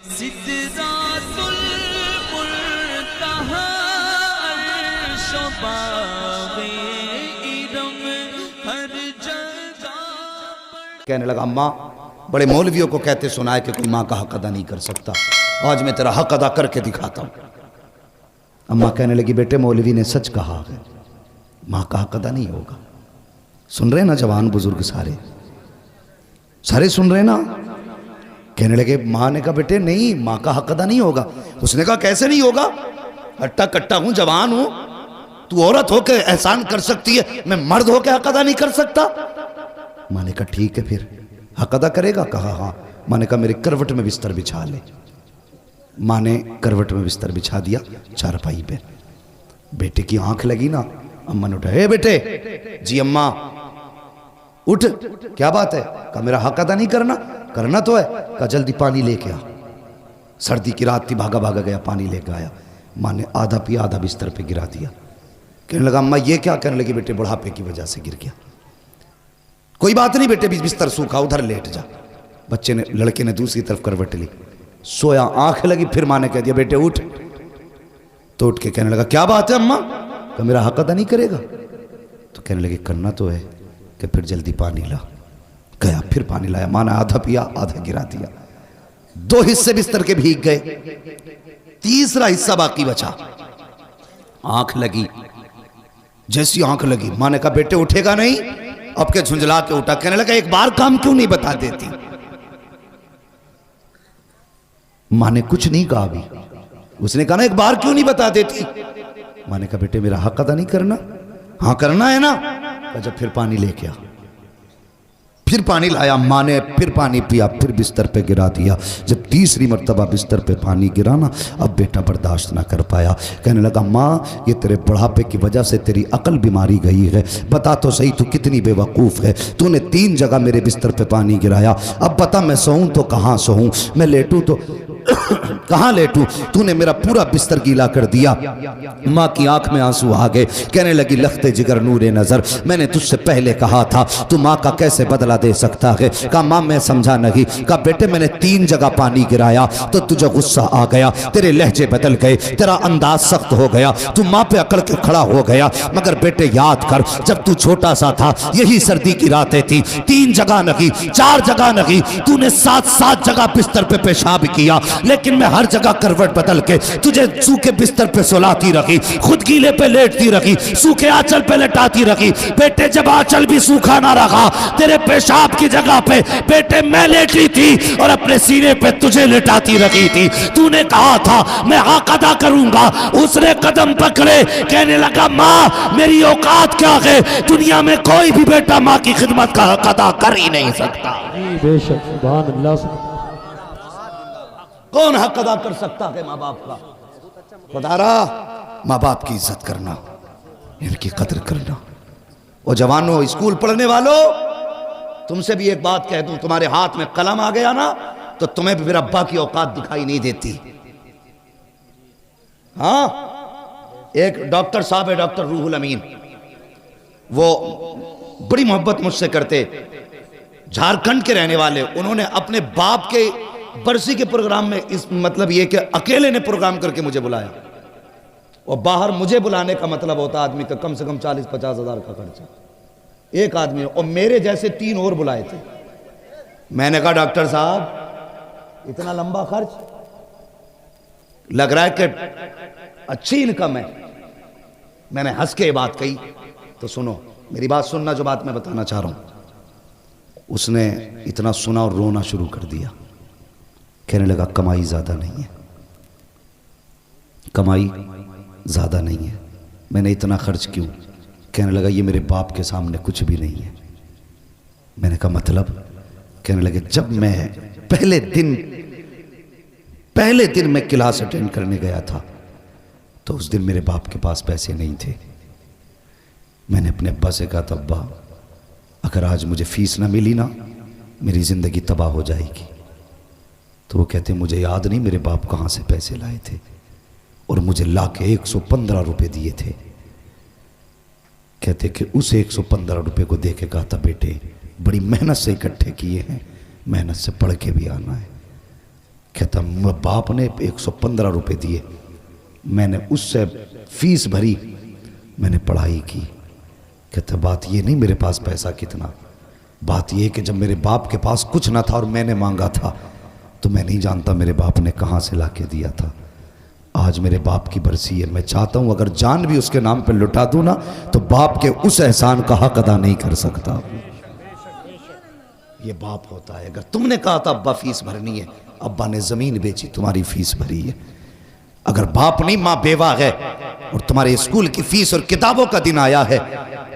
सिदरातुल मुंतहा अर्श व बाग़े इरम हर जगह। कहने लगा अम्मा, बड़े मौलवियों को कहते सुना है कि कोई माँ का हक अदा नहीं कर सकता, आज मैं तेरा हक अदा करके दिखाता हूँ। अम्मा कहने लगी बेटे मौलवी ने सच कहा है, माँ का हक अदा नहीं होगा। सुन रहे ना जवान बुजुर्ग सारे सारे सुन रहे ना। कहने लगे माँ ने कहा बेटे नहीं, माँ का हक अदा नहीं होगा। उसने कहा कैसे नहीं होगा, हट्टा कट्टा हूं, जवान हूं, तू औरत होके एहसान कर सकती है, मैं मर्द होके हक अदा नहीं कर सकता। माँ ने कहा ठीक है फिर हक अदा करेगा। कहा हाँ। माँ ने कहा मेरे करवट में बिस्तर बिछा ले। माँ ने करवट में बिस्तर बिछा दिया चारपाई पे। बेटे की आंख लगी ना, अम्मा ने उठा, हे बेटे। जी अम्मा। उठ, क्या बात है। कहा मेरा हक अदा नहीं करना। करना तो है। कहा जल्दी पानी लेके आ। सर्दी की रात थी, भागा भागा गया, पानी लेके आया। माँ ने आधा पिया, आधा बिस्तर पे गिरा दिया। कहने लगा अम्मा ये क्या। कहने लगी बेटे बुढ़ापे की वजह से गिर गया। कोई बात नहीं बेटे, बिस्तर सूखा, उधर लेट जा। बच्चे ने, लड़के ने दूसरी तरफ करवट ली, सोया, आंख लगी। फिर माँ ने कह दिया बेटे उठ। तो उठ के कहने लगा क्या बात है अम्मा। तो मेरा हक अदा नहीं करेगा। तो कहने लगे करना तो है कि फिर जल्दी पानी ला। गया, फिर पानी लाया। माँ ने आधा पिया, आधा गिरा दिया। 2 हिस्से बिस्तर के भीग गए, तीसरा हिस्सा बाकी बचा। आंख लगी, जैसी आंख लगी माँ ने कहा बेटे उठेगा नहीं। अब के झुंझला के उठा। कहने लगा एक बार काम क्यों नहीं बता देती। माँ ने कुछ नहीं कहा अभी। उसने कहा ना एक बार क्यों नहीं बता देती। माँ ने कहा बेटे मेरा हक अदा नहीं करना। हाँ करना है ना। जब फिर पानी लेके आ। फिर पानी लाया। माँ ने फिर पानी पिया, फिर बिस्तर पे गिरा दिया। जब तीसरी मर्तबा बिस्तर पे पानी गिरा ना, अब बेटा बर्दाश्त ना कर पाया। कहने लगा माँ ये तेरे बुढ़ापे की वजह से तेरी अकल बीमारी गई है। बता तो सही तू कितनी बेवकूफ़ है। तूने 3 जगह मेरे बिस्तर पे पानी गिराया। अब बता मैं सोऊं तो कहाँ सोऊं, मैं लेटूं तो कहाँ लेटूं। तूने मेरा पूरा बिस्तर गीला कर दिया। माँ की आंख में आंसू आ गए। कहने लगी लखते जिगर नूरे नजर, मैंने तुझसे पहले कहा था तू माँ का कैसे बदला दे सकता है। कहा माँ मैं समझा नहीं। कहा बेटे मैंने 3 जगह पानी गिराया तो तुझे गुस्सा आ गया, तेरे लहजे बदल गए, तेरा अंदाज सख्त हो गया, तू माँ पे अकड़ के खड़ा हो गया। मगर बेटे याद कर जब तू छोटा सा था यही सर्दी की रातें थी, 3 जगह नहीं 4 जगह नहीं, तूने 7 जगह बिस्तर पे पेशाब किया, लेकिन मैं हर जगह करवट बदल के तुझे सूखे बिस्तर पे सुलाती रखी, खुद गीले पे लेटती रखी, सूखे आंचल पे लेटाती रखी। बेटे जब आंचल भी सूखा ना रखा, तेरे पेशाब की जगह पे बेटे मैं लेटी थी और अपने सीने पे तुझे लेटाती रखी थी। तूने कहा था मैं हक अदा करूंगा, उसने कदम पकड़े। कहने लगा माँ मेरी औकात क्या है, दुनिया में कोई भी बेटा माँ की खिदमत का हक अदा कर ही नहीं सकता। बेशक सुभान अल्लाह। कौन हक अदा कर सकता है माँ बाप का। खुदारा माँ बाप की इज्जत करना, इनकी कदर करना। और जवानों स्कूल पढ़ने वालों तुमसे भी एक बात कह दूं, तुम्हारे हाथ में कलम आ गया ना तो तुम्हें भी फिर अब्बा की औकात दिखाई नहीं देती। हाँ एक डॉक्टर साहब है, डॉक्टर रूहुल अमीन, वो बड़ी मोहब्बत मुझसे करते, झारखंड के रहने वाले। उन्होंने अपने बाप के बरसी के प्रोग्राम में इस मतलब ये कि अकेले ने प्रोग्राम करके मुझे बुलाया। और बाहर मुझे बुलाने का मतलब होता आदमी का कम से कम 40-50 हज़ार का खर्चा एक आदमी, और मेरे जैसे 3 और बुलाए थे। मैंने कहा डॉक्टर साहब इतना लंबा खर्च, लग रहा है कि अच्छी इनकम है। मैंने हंस के बात कही। तो सुनो मेरी बात सुनना, जो बात मैं बताना चाह रहा हूं। उसने इतना सुना और रोना शुरू कर दिया। कहने लगा कमाई ज़्यादा नहीं है, कमाई ज़्यादा नहीं है, मैंने इतना खर्च क्यों। कहने लगा ये मेरे बाप के सामने कुछ भी नहीं है। मैंने कहा मतलब। कहने लगे जब मैं पहले दिन मैं क्लास अटेंड करने गया था तो उस दिन मेरे बाप के पास पैसे नहीं थे। मैंने अपने अब्बा से कहा था अब्बा अगर आज मुझे फीस ना मिली ना मेरी ज़िंदगी तबाह हो जाएगी। तो वो कहते मुझे याद नहीं मेरे बाप कहाँ से पैसे लाए थे, और मुझे ला के 115 रुपये दिए थे। कहते कि उस 115 रुपये को दे के कहा था बेटे बड़ी मेहनत से इकट्ठे किए हैं, मेहनत से पढ़ के भी आना है। कहता बाप ने 115 रुपये दिए, मैंने उससे फीस भरी, मैंने पढ़ाई की। कहता बात ये नहीं मेरे पास पैसा कितना, बात ये कि जब मेरे बाप के पास कुछ ना था और मैंने मांगा था तो मैं नहीं जानता मेरे बाप ने कहाँ से ला के दिया था। आज मेरे बाप की बरसी है, मैं चाहता हूँ अगर जान भी उसके नाम पे लुटा दूँ ना तो बाप के उस एहसान का हक अदा नहीं कर सकता। ये बाप होता है। अगर तुमने कहा था अब्बा फीस भरनी है, अब्बा ने ज़मीन बेची, तुम्हारी फीस भरी है। अगर बाप नहीं माँ बेवा है और तुम्हारे स्कूल की फीस और किताबों का दिन आया है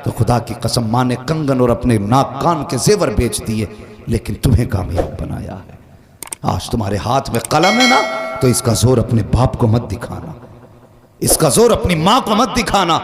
तो खुदा की कसम माँ ने कंगन और अपने नाक कान के जेवर बेच दिए, लेकिन तुम्हें कामयाब बनाया है। आज तुम्हारे हाथ में कलम है ना तो इसका जोर अपने बाप को मत दिखाना, इसका जोर अपनी माँ को मत दिखाना।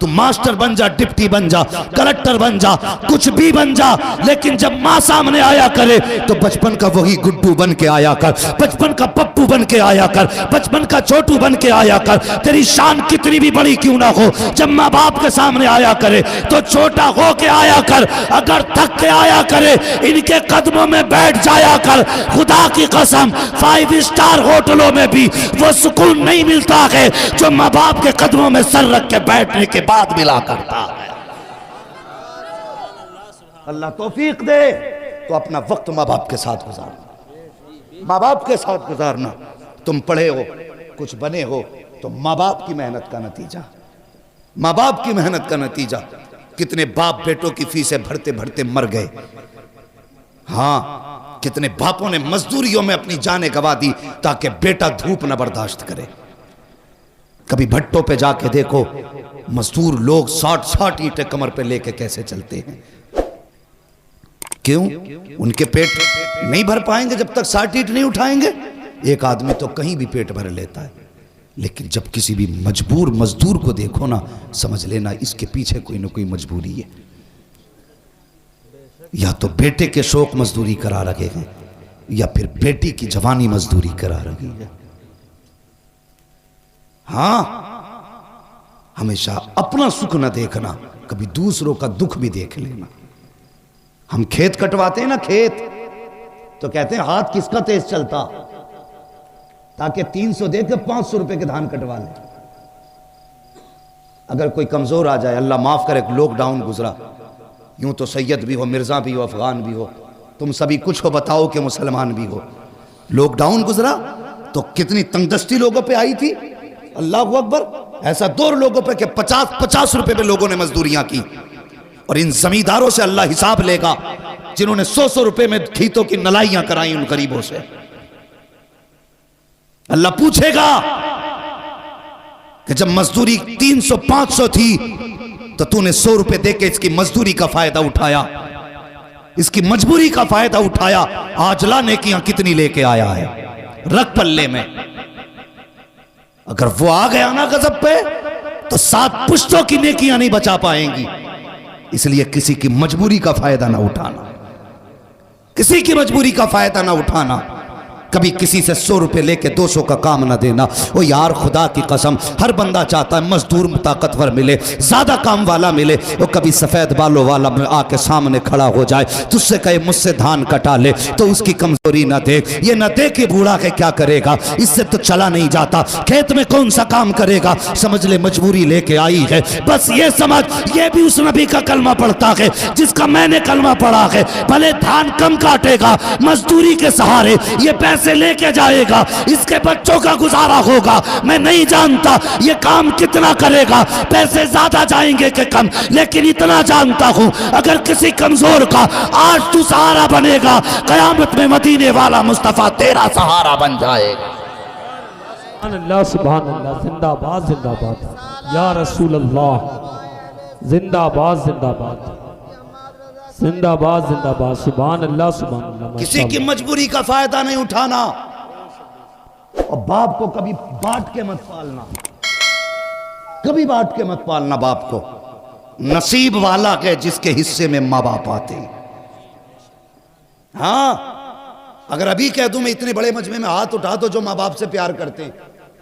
तुम मास्टर बन जा, डिप्टी बन जा, कलेक्टर बन जा, कुछ भी बन जा, लेकिन जब माँ सामने आया करे तो बचपन का वही गुड्डू बन के आया कर, बचपन का पप्पू बन के आया कर, बचपन का छोटू बन के आया कर। तेरी शान कितनी भी बड़ी क्यों ना हो, जब माँ बाप के सामने आया करे तो छोटा हो के आया कर। अगर थक के आया करे इनके कदमों में बैठ जाया कर। खुदा की कसम 5 स्टार होटलों में भी वो सुकून नहीं मिलता है जो माँ बाप के कदमों में सर रख के बैठने के बाद मिला करता है। अल्लाह तौफीक दे तो अपना वक्त माँ बाप के साथ गुजारना, माँ बाप के साथ गुजारना। तुम पढ़े हो, कुछ बने हो तो माँ बाप की मेहनत का नतीजा, माँ बाप की मेहनत का नतीजा। कितने बाप बेटों की फीसें भरते भरते मर गए। हाँ, कितने बापों ने मजदूरियों में अपनी जानें गंवा दी ताकि बेटा धूप न बर्दाश्त करे। कभी भट्टों पे जाके देखो मजदूर लोग 60-60 ईंटें कमर पे लेके कैसे चलते हैं। क्यों? उनके पेट नहीं भर पाएंगे जब तक 60 ईंट नहीं उठाएंगे। एक आदमी तो कहीं भी पेट भर लेता है, लेकिन जब किसी भी मजबूर मजदूर को देखो ना समझ लेना इसके पीछे कोई ना कोई मजबूरी है। या तो बेटे के शौक मजदूरी करा रहे हैं या फिर बेटी की जवानी मजदूरी करा रही है। हाँ, हमेशा अपना सुख न देखना, कभी दूसरों का दुख भी देख लेना। हम खेत कटवाते हैं ना, खेत तो कहते हैं हाथ किसका तेज चलता, ताकि 300 देकर 500 रुपए के धान कटवा ले। अगर कोई कमजोर आ जाए, अल्लाह माफ करे, लॉकडाउन गुजरा, यूं तो सैयद भी हो, मिर्जा भी हो, अफगान भी हो, तुम सभी कुछ हो, बताओ कि मुसलमान भी हो। लॉकडाउन गुजरा तो कितनी तंगदस्ती लोगों पे आई थी। अल्लाह अकबर, ऐसा 2 लोगों पे कि 50-50 रुपए पे लोगों ने मजदूरियां की। और इन जमींदारों से अल्लाह हिसाब लेगा जिन्होंने 100-100 रुपए में खेतों की नलाइयां कराई उन गरीबों से। अल्लाह पूछेगा कि जब मजदूरी 300-500 थी तो तूने 100 रुपए देके इसकी मजदूरी का फायदा उठाया, इसकी मजबूरी का फायदा उठाया, आज ला नेकियां कितनी लेके आया है, रख पल्ले में। अगर वो आ गया ना गजब पे तो 7 पुश्तों की नेकियां नहीं बचा पाएंगी। इसलिए किसी की मजबूरी का फायदा ना उठाना, किसी की मजबूरी का फायदा ना उठाना। कभी किसी से 100 रुपए लेके 200 का काम ना देना। ओ यार, खुदा की कसम, हर बंदा चाहता है मजदूर ताकतवर मिले, ज्यादा काम वाला मिले। वो कभी सफेद बालों वाला आके सामने खड़ा हो जाए, तुझसे कहे मुझसे धान कटा ले, तो उसकी कमजोरी ना देख। ये ना देख कि बूढ़ा के क्या करेगा, इससे तो चला नहीं जाता, खेत में कौन सा काम करेगा, समझ ले मजबूरी लेके आई है। बस ये समझ, ये भी उस नबी का कलमा पढ़ता है जिसका मैंने कलमा पढ़ा है। भले धान कम काटेगा, मजदूरी के सहारे ये पैसे लेके जाएगा, इसके बच्चों का गुजारा होगा। मैं नहीं जानता ये काम कितना करेगा, पैसे ज्यादा जाएंगे कि कम, लेकिन इतना जानता हूं अगर किसी कमजोर का आज तू सहारा बनेगा, कयामत में मदीने वाला मुस्तफा तेरा सहारा बन जाएगा। अल्लाह सुभान अल्लाह, जिंदाबाद जिंदाबाद या रसूल अल्लाह, जिंदाबाद जिंदाबाद जिंदाबाद जिंदाबाद, सुभान अल्लाह सुभान अल्लाह। किसी की मजबूरी का फायदा नहीं उठाना और बाप को कभी बांट के मत पालना, कभी बांट के मत पालना बाप को। नसीब वाला के जिसके हिस्से में माँ बाप आते हैं। हाँ, अगर अभी कह दूं मैं इतने बड़े मजमे में हाथ उठा दो जो माँ बाप से प्यार करते हैं,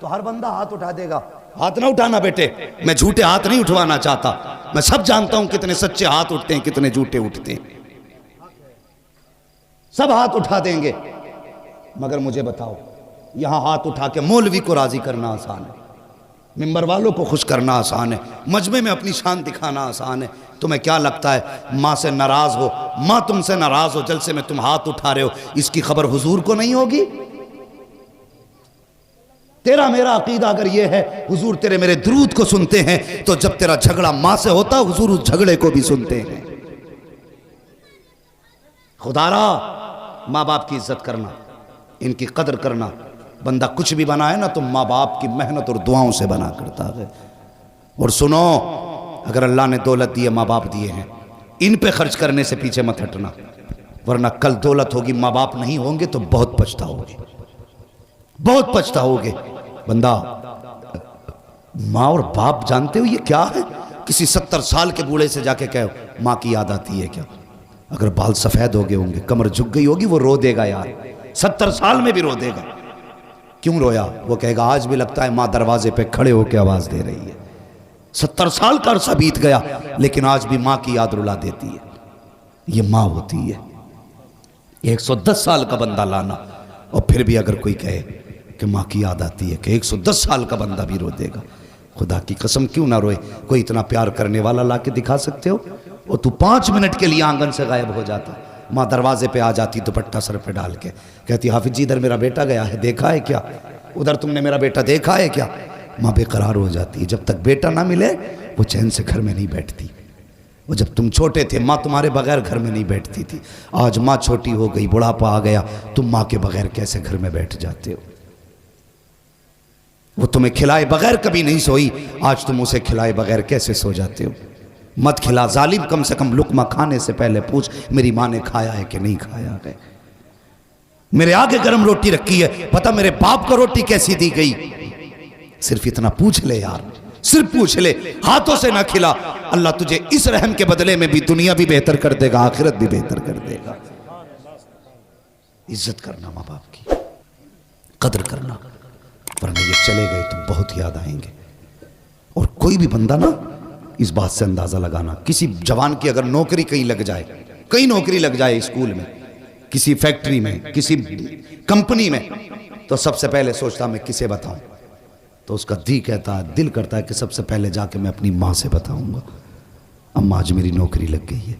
तो हर बंदा हाथ उठा देगा। हाथ ना उठाना बेटे, मैं झूठे हाथ नहीं उठवाना चाहता। मैं सब जानता हूं कितने सच्चे हाथ उठते हैं, कितने झूठे उठते हैं। सब हाथ उठा देंगे, मगर मुझे बताओ, यहाँ हाथ उठा के मौलवी को राजी करना आसान है, मिंबर वालों को खुश करना आसान है, मजमे में अपनी शान दिखाना आसान है। तुम्हें क्या लगता है माँ से नाराज हो, माँ तुमसे नाराज हो, जलसे में तुम हाथ उठा रहे हो, इसकी खबर हुजूर को नहीं होगी? तेरा मेरा अकीदा अगर ये है हुजूर तेरे मेरे दुरूद को सुनते हैं, तो जब तेरा झगड़ा माँ से होता हुजूर उस झगड़े को भी सुनते हैं। खुदारा माँ बाप की इज्जत करना, इनकी कदर करना। बंदा कुछ भी बना है ना तो माँ बाप की मेहनत और दुआओं से बना करता है। और सुनो, अगर अल्लाह ने दौलत दी है, माँ बाप दिए हैं, इन पे खर्च करने से पीछे मत हटना, वरना कल दौलत होगी माँ बाप नहीं होंगे तो बहुत पछताओगे, बहुत पछताओगे। बंदा माँ और बाप जानते हो ये क्या है? किसी 70 साल के बूढ़े से जाके कहो माँ की याद आती है क्या? अगर बाल सफेद हो गए होंगे, कमर झुक गई होगी, वो रो देगा यार, 70 साल में भी रो देगा। क्यों रोया? वो कहेगा आज भी लगता है माँ दरवाजे पे खड़े होकर आवाज दे रही है। 70 साल का अरसा बीत गया लेकिन आज भी माँ की याद रुला देती है। ये माँ होती है। 110 साल का बंदा लाना और फिर भी अगर कोई कहे कि माँ की याद आती है, कि 110 साल का बंदा भी रो देगा। खुदा की कसम क्यों ना रोए? कोई इतना प्यार करने वाला ला के दिखा सकते हो? और तू 5 मिनट के लिए आंगन से गायब हो जाता, माँ दरवाजे पे आ जाती दुपट्टा सर पे डाल के, कहती हाफिज जी इधर मेरा बेटा गया है, देखा है क्या? उधर तुमने मेरा बेटा देखा है क्या? माँ बेकरार हो जाती है। जब तक बेटा ना मिले वो चैन से घर में नहीं बैठती। वो जब तुम छोटे थे माँ तुम्हारे बगैर घर में नहीं बैठती थी। आज माँ छोटी हो गई, बुढ़ापा आ गया, तुम माँ के बगैर कैसे घर में बैठ जाते हो? वो तुम्हें खिलाए बगैर कभी नहीं सोई, आज तुम उसे खिलाए बगैर कैसे सो जाते हो? मत खिला जालिम, कम से कम लुकमा खाने से पहले पूछ मेरी माँ ने खाया है कि नहीं खाया है। मेरे आगे गर्म रोटी रखी है, पता मेरे बाप को रोटी कैसी दी गई? सिर्फ इतना पूछ ले यार, सिर्फ पूछ ले, हाथों से ना खिला। अल्लाह तुझे इस रहम के बदले में भी दुनिया भी बेहतर कर देगा, आखिरत भी बेहतर कर देगा। इज्जत करना माँ बाप की, कदर करना, वरना ये चले गए तो बहुत याद आएंगे। और कोई भी बंदा ना इस बात से अंदाजा लगाना, किसी जवान की अगर नौकरी कहीं लग जाए, कहीं नौकरी लग जाए, स्कूल में, किसी फैक्ट्री में, किसी कंपनी में, तो सबसे पहले सोचता मैं किसे बताऊं? तो उसका दिल करता है कि सबसे पहले जाके मैं अपनी माँ से बताऊंगा, अम्मा आज मेरी नौकरी लग गई है।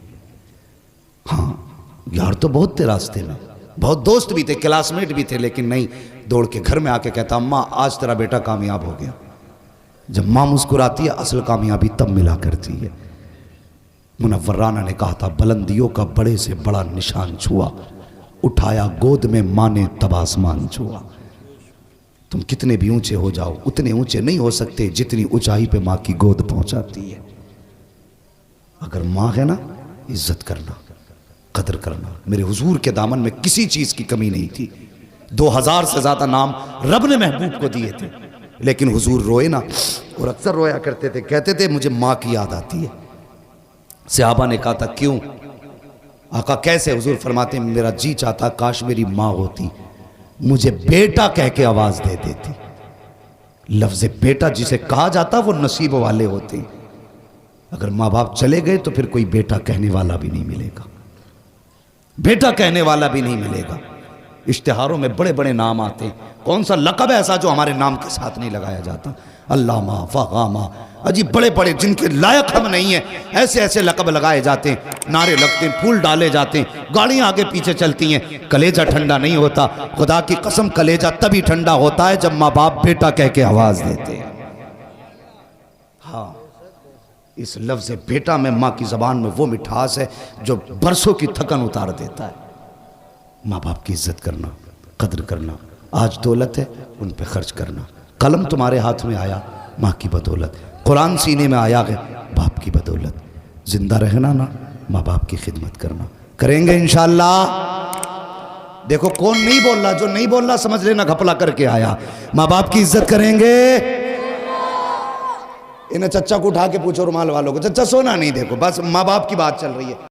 हाँ यार तो बहुत थे रास्ते में, बहुत दोस्त भी थे, क्लासमेट भी थे, लेकिन नहीं, दौड़ के घर में आके कहता अम्मा आज तेरा बेटा कामयाब हो गया। जब माँ मुस्कुराती है असल कामयाबी तब मिला करती है। मुनव्वर राना ने कहा था बुलंदियों का बड़े से बड़ा निशान छुआ, उठाया गोद में माँ ने तब आसमान छुआ। तुम कितने भी ऊंचे हो जाओ उतने ऊंचे नहीं हो सकते जितनी ऊंचाई पे माँ की गोद पहुंचाती है। अगर माँ है ना, इज्जत करना, कदर करना। मेरे हुजूर के दामन में किसी चीज की कमी नहीं थी। 2000 से ज्यादा नाम रब ने महबूब को दिए थे, लेकिन हुजूर रोए ना, और अक्सर रोया करते थे, कहते थे मुझे माँ की याद आती है। सहाबा ने कहा था क्यों? आका कैसे? हुजूर फरमाते मेरा जी चाहता काश मेरी माँ होती, मुझे बेटा कह के आवाज दे देती। लफ्ज बेटा जिसे कहा जाता वो नसीब वाले होते। अगर माँ बाप चले गए तो फिर कोई बेटा कहने वाला भी नहीं मिलेगा, बेटा कहने वाला भी नहीं मिलेगा। इश्तिहारों में बड़े बड़े नाम आते हैं, कौन सा लक़ब ऐसा जो हमारे नाम के साथ नहीं लगाया जाता? अल्लामा, फ़ग़ामा, अजी बड़े बड़े जिनके लायक हम नहीं हैं, ऐसे ऐसे लक़ब लगाए जाते हैं, नारे लगते हैं, फूल डाले जाते हैं, गाड़ियाँ आगे पीछे चलती हैं, कलेजा ठंडा नहीं होता। खुदा की कसम कलेजा तभी ठंडा होता है जब माँ बाप बेटा कह के आवाज़ देते हैं। हाँ, इस लफ्ज़ बेटा में माँ की ज़बान में वो मिठास है जो बरसों की थकन उतार देता है। माँ बाप की इज्जत करना, कदर करना। आज दौलत है उन पे खर्च करना। कलम तुम्हारे हाथ में आया माँ की बदौलत, कुरान सीने में आया है बाप की बदौलत। जिंदा रहना ना, माँ बाप की खिदमत करना। करेंगे इंशाअल्लाह। देखो कौन नहीं बोल रहा, जो नहीं बोल रहा समझ लेना घपला करके आया। माँ बाप की इज्जत करेंगे। इन्हें चच्चा को उठा के पूछो रुमाल वालों को, चच्चा सोना नहीं, देखो बस माँ बाप की बात चल रही है।